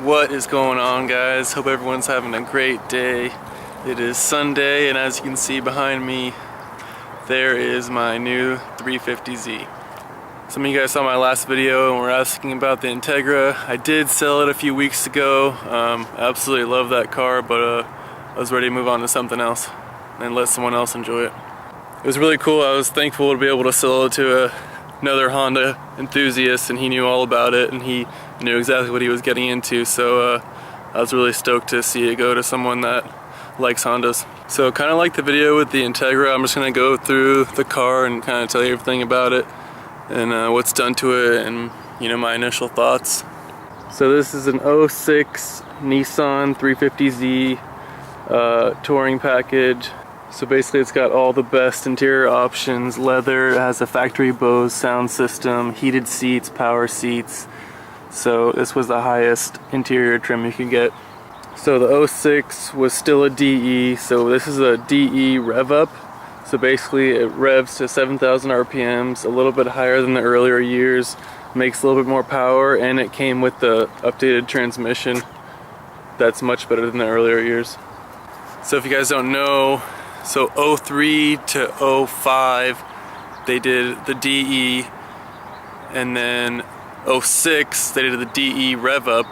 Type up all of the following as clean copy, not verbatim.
What is going on, guys? Hope everyone's having a great day. It is Sunday, and as you can see behind me, there is my new 350Z. Some of you guys saw my last video and were asking about the Integra. I did sell it a few weeks ago. Absolutely love that car, but I was ready to move on to something else and let someone else enjoy it. It was really cool. I was thankful to be able to sell it to another Honda enthusiast, and he knew all about it and he knew exactly what he was getting into, so I was really stoked to see it go to someone that likes Hondas. So kind of like the video with the Integra, I'm just going to go through the car and kind of tell you everything about it and what's done to it and, you know, my initial thoughts. So this is an 06 Nissan 350Z touring package. So basically it's got all the best interior options: leather, it has a factory Bose sound system, heated seats, power seats. So this was the highest interior trim you could get. So the 06 was still a DE, so this is a DE rev up. So basically it revs to 7,000 RPMs, a little bit higher than the earlier years, makes a little bit more power, and it came with the updated transmission that's much better than the earlier years. So if you guys don't know, so 03 to 05 they did the DE, and then 06 they did the DE rev up,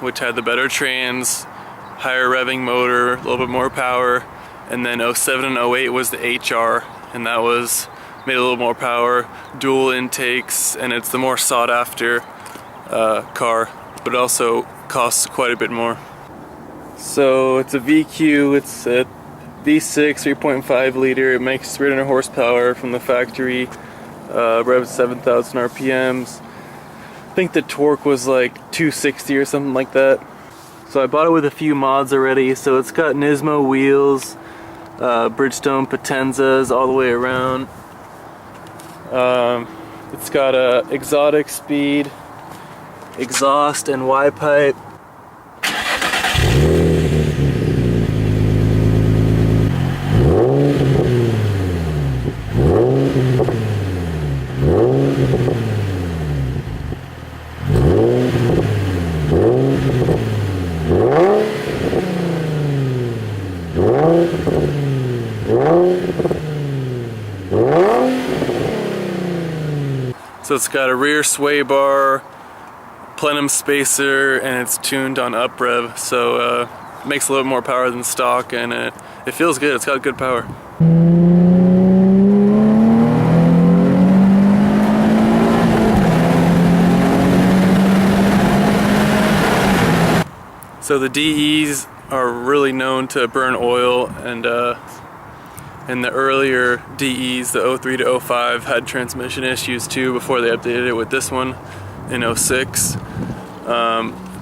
which had the better trans, higher revving motor, a little bit more power, and then 07 and 08 was the HR, and that was made a little more power, dual intakes, and it's the more sought after car, but it also costs quite a bit more. So it's a VQ, it's a V6 3.5 liter, it makes 300 horsepower from the factory, revs 7,000 RPMs. I think the torque was like 260 or something like that. So I bought it with a few mods already. So it's got Nismo wheels, Bridgestone Potenzas all the way around. It's got a exotic speed, exhaust, and Y-pipe. So it's got a rear sway bar, plenum spacer, and it's tuned on up rev, so it makes a little more power than stock, and it feels good. It's got good power. So the DEs are really known to burn oil, and in the earlier DEs, the 03 to 05, had transmission issues too before they updated it with this one in 06.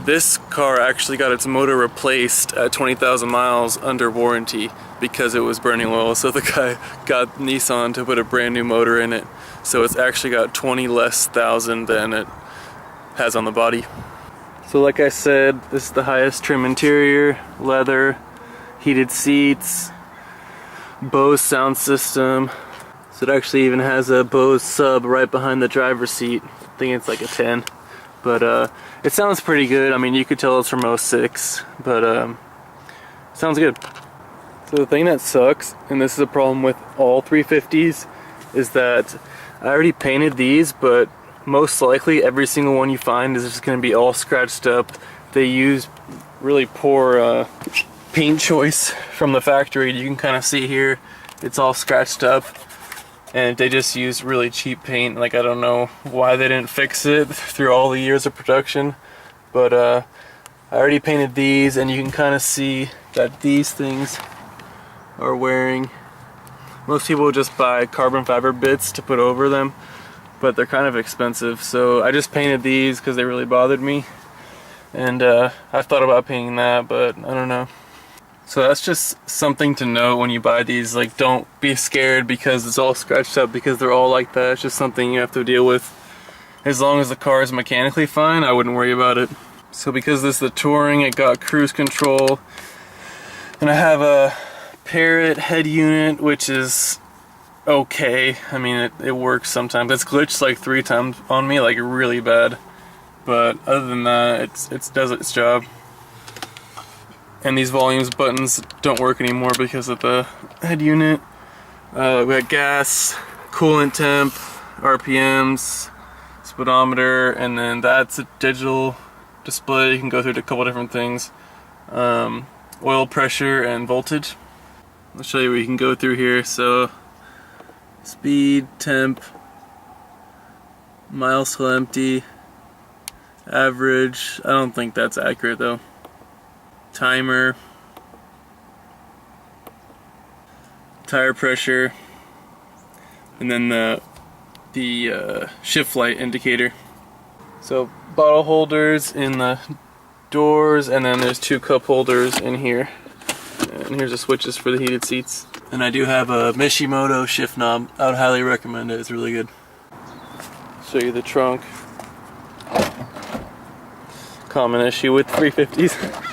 This car actually got its motor replaced at 20,000 miles under warranty because it was burning oil. So the guy got Nissan to put a brand new motor in it. So it's actually got 20 less thousand than it has on the body. So like I said, this is the highest trim interior, leather, heated seats, Bose sound system. So it actually even has a Bose sub right behind the driver's seat. I think it's like a 10, but it sounds pretty good. I mean, you could tell it's from 06, but sounds good. So the thing that sucks, and this is a problem with all 350s, is that I already painted these, but most likely every single one you find is just going to be all scratched up. They use really poor paint choice from the factory. You can kind of see here it's all scratched up, and they just used really cheap paint. Like, I don't know why they didn't fix it through all the years of production, but I already painted these, and you can kind of see that these things are wearing. Most people just buy carbon fiber bits to put over them, but they're kind of expensive, so I just painted these because they really bothered me, and I thought about painting that, but I don't know. So that's just something to know when you buy these. Like, don't be scared because it's all scratched up, because they're all like that. It's just something you have to deal with. As long as the car is mechanically fine, I wouldn't worry about it. So because this is the touring, it got cruise control, and I have a Parrot head unit, which is okay. I mean, it works sometimes. It's glitched like 3 times on me, like really bad. But other than that, it does its job. And these volumes buttons don't work anymore because of the head unit. We got gas, coolant temp, RPMs, speedometer, and then that's a digital display. You can go through a couple different things. Oil pressure and voltage. I'll show you what you can go through here. So speed, temp, miles till empty, average. I don't think that's accurate though. Timer, tire pressure, and then the shift light indicator. So bottle holders in the doors, and then there's 2 cup holders in here. And here's the switches for the heated seats. And I do have a Mishimoto shift knob. I would highly recommend it. It's really good. Show you the trunk. Common issue with 350s.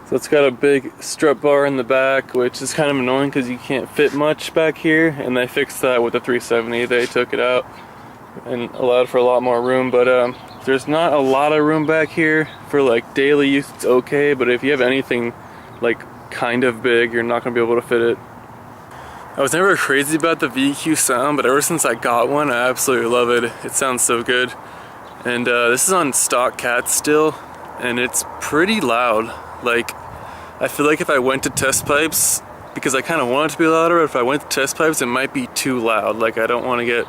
So it's got a big strut bar in the back, which is kind of annoying because you can't fit much back here, and they fixed that with the 370. They took it out and allowed for a lot more room, but there's not a lot of room back here for like daily use. It's okay, but if you have anything like kind of big, you're not gonna be able to fit it. I was never crazy about the VQ sound, but ever since I got one, I absolutely love it. It sounds so good. And this is on stock cat still, and it's pretty loud. Like, I feel like if I went to test pipes, because I kind of want it to be louder, if I went to test pipes, it might be too loud. Like, I don't want to get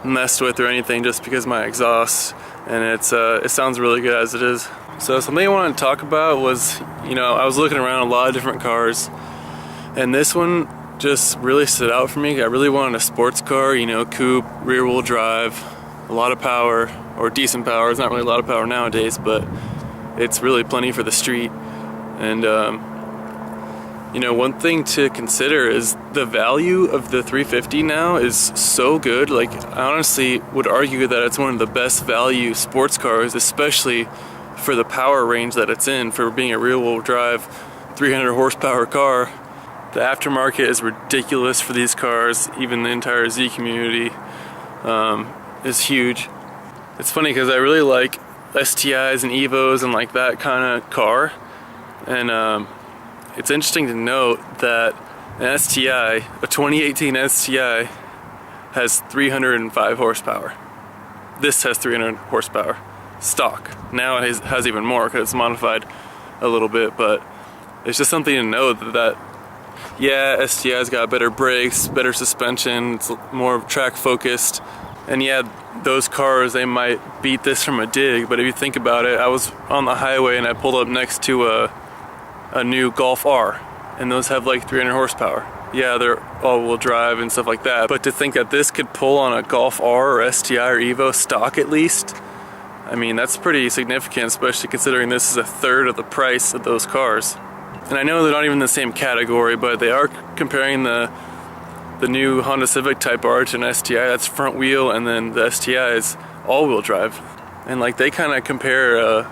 messed with or anything just because of my exhaust, and it sounds really good as it is. So something I wanted to talk about was, you know, I was looking around a lot of different cars, and this one just really stood out for me. I really wanted a sports car, you know, coupe, rear wheel drive, a lot of power, or decent power. It's not really a lot of power nowadays, but it's really plenty for the street. And you know, one thing to consider is the value of the 350 now is so good. Like, I honestly would argue that it's one of the best value sports cars, especially for the power range that it's in, for being a rear-wheel drive 300 horsepower car. The aftermarket is ridiculous for these cars. Even the entire Z community is huge. It's funny because I really like STIs and Evos and like that kind of car, and it's interesting to note that an STI, a 2018 STI, has 305 horsepower. This has 300 horsepower stock. Now it has even more because it's modified a little bit, but it's just something to note that yeah, STI's got better brakes, better suspension, it's more track focused, and yeah, those cars, they might beat this from a dig, but if you think about it, I was on the highway and I pulled up next to a new Golf R, and those have like 300 horsepower. Yeah, they're all-wheel drive and stuff like that, but to think that this could pull on a Golf R or STI or Evo stock at least, I mean, that's pretty significant, especially considering this is a third of the price of those cars. And I know they're not even in the same category, but they are comparing the new Honda Civic Type R to an STI. That's front wheel, and then the STI is all-wheel drive. And like, they kind of compare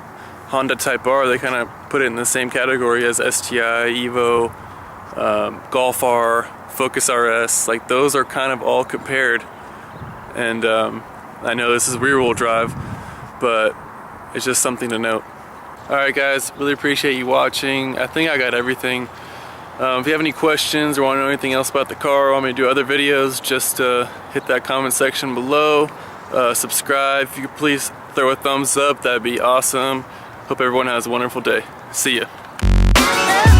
Honda Type R, they kind of put it in the same category as STI, Evo, Golf R, Focus RS. Like, those are kind of all compared. And I know this is rear-wheel drive, but it's just something to note. Alright guys, really appreciate you watching. I think I got everything. If you have any questions or want to know anything else about the car or want me to do other videos, just hit that comment section below. Subscribe. If you could please throw a thumbs up, that'd be awesome. Hope everyone has a wonderful day. See ya.